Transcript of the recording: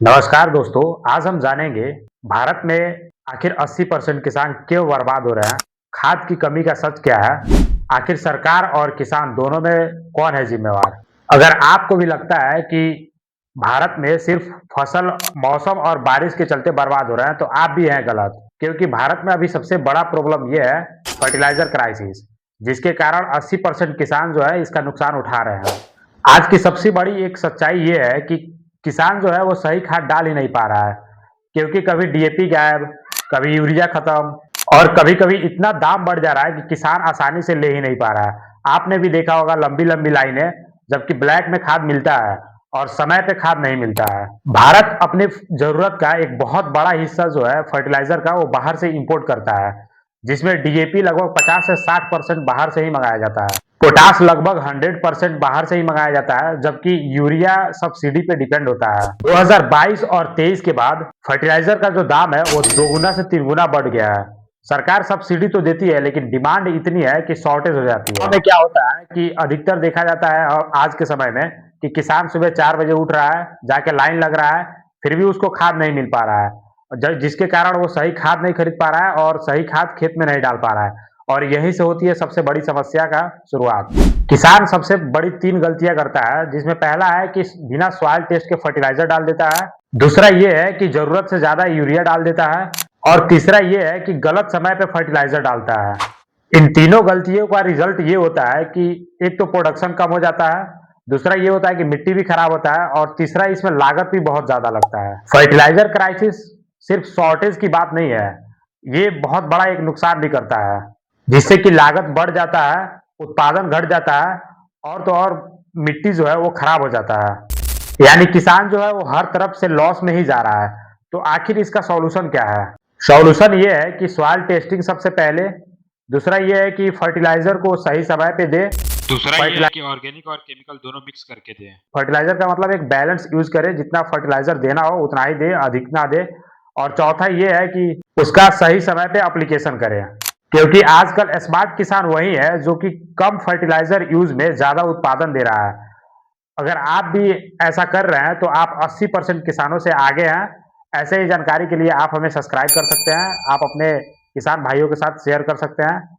नमस्कार दोस्तों, आज हम जानेंगे भारत में आखिर 80% किसान क्यों बर्बाद हो रहे हैं, खाद की कमी का सच क्या है, आखिर सरकार और किसान दोनों में कौन है जिम्मेवार। अगर आपको भी लगता है कि भारत में सिर्फ फसल, मौसम और बारिश के चलते बर्बाद हो रहे हैं, तो आप भी हैं गलत, क्योंकि भारत में अभी सबसे बड़ा प्रॉब्लम ये है फर्टिलाइजर क्राइसिस, जिसके कारण 80% किसान जो है इसका नुकसान उठा रहे हैं। आज की सबसे बड़ी एक सच्चाई ये है कि किसान जो है वो सही खाद डाल ही नहीं पा रहा है, क्योंकि कभी डीएपी गायब, कभी यूरिया खत्म और कभी-कभी इतना दाम बढ़ जा रहा है कि किसान आसानी से ले ही नहीं पा रहा है। आपने भी देखा होगा लंबी-लंबी लाइनें, जबकि ब्लैक में खाद मिलता है और समय पे खाद नहीं मिलता है। भारत अपने ज़रूरत का एक बहुत बड़ा हिस्सा जो है फर्टिलाइज़र का वो बाहर से इंपोर्ट करता है, जिसमें डीएपी लगभग 50 से 60% बाहर से ही मंगाया जाता है। पोटाश लगभग 100% बाहर से ही मंगाया जाता है, जबकि यूरिया सब्सिडी पे डिपेंड होता है। 2022 और 23 के बाद फर्टिलाइजर का जो दाम है वो दोगुना से तिगुना बढ़ गया है। सरकार सब्सिडी तो देती है, लेकिन डिमांड इतनी है कि शॉर्टेज हो जाती है। में क्या होता है कि अधिकतर देखा जाता है आज के समय में कि किसान सुबह 4 बजे उठ रहा है, जाके लाइन लग रहा है, फिर भी उसको खाद नहीं मिल पा रहा है, जिसके कारण वो सही खाद नहीं खरीद पा रहा है और सही खाद खेत में नहीं डाल पा रहा है। और यहीं से होती है सबसे बड़ी समस्या का शुरुआत। किसान सबसे बड़ी 3 गलतियां करता है, जिसमें पहला है कि बिना सॉइल टेस्ट के फर्टिलाइजर डाल देता है, दूसरा ये है कि जरूरत से ज्यादा यूरिया डाल देता है और तीसरा ये है कि गलत समय पे फर्टिलाइजर डालता है। इन तीनों गलतियों का रिजल्ट ये होता है कि एक तो प्रोडक्शन कम हो जाता है, दूसरा ये होता है कि मिट्टी भी खराब होता है और तीसरा इसमें लागत भी बहुत ज्यादा लगता है। फर्टिलाइजर क्राइसिस सिर्फ शॉर्टेज की बात नहीं है, ये बहुत बड़ा एक नुकसान भी करता है, जिससे कि लागत बढ़ जाता है, उत्पादन घट जाता है और तो और मिट्टी जो है वो खराब हो जाता है। यानी किसान जो है वो हर तरफ से लॉस में ही जा रहा है। तो आखिर इसका सॉल्यूशन क्या है? सॉल्यूशन ये है कि सॉइल टेस्टिंग सबसे पहले, दूसरा ये है कि फर्टिलाइजर को सही समय पे दे। दूसरा ये है फर्टिलाइजर कि ऑर्गेनिक और केमिकल दोनों मिक्स करके दें। फर्टिलाइजर का मतलब एक बैलेंस यूज करे, जितना फर्टिलाइजर देना हो उतना ही दे, अधिक ना दे। और चौथा ये है कि उसका सही समय पे एप्लीकेशन करे, क्योंकि आजकल स्मार्ट किसान वही है जो कि कम फर्टिलाइजर यूज में ज्यादा उत्पादन दे रहा है। अगर आप भी ऐसा कर रहे हैं तो आप 80% किसानों से आगे हैं। ऐसे ही जानकारी के लिए आप हमें सब्सक्राइब कर सकते हैं, आप अपने किसान भाइयों के साथ शेयर कर सकते हैं।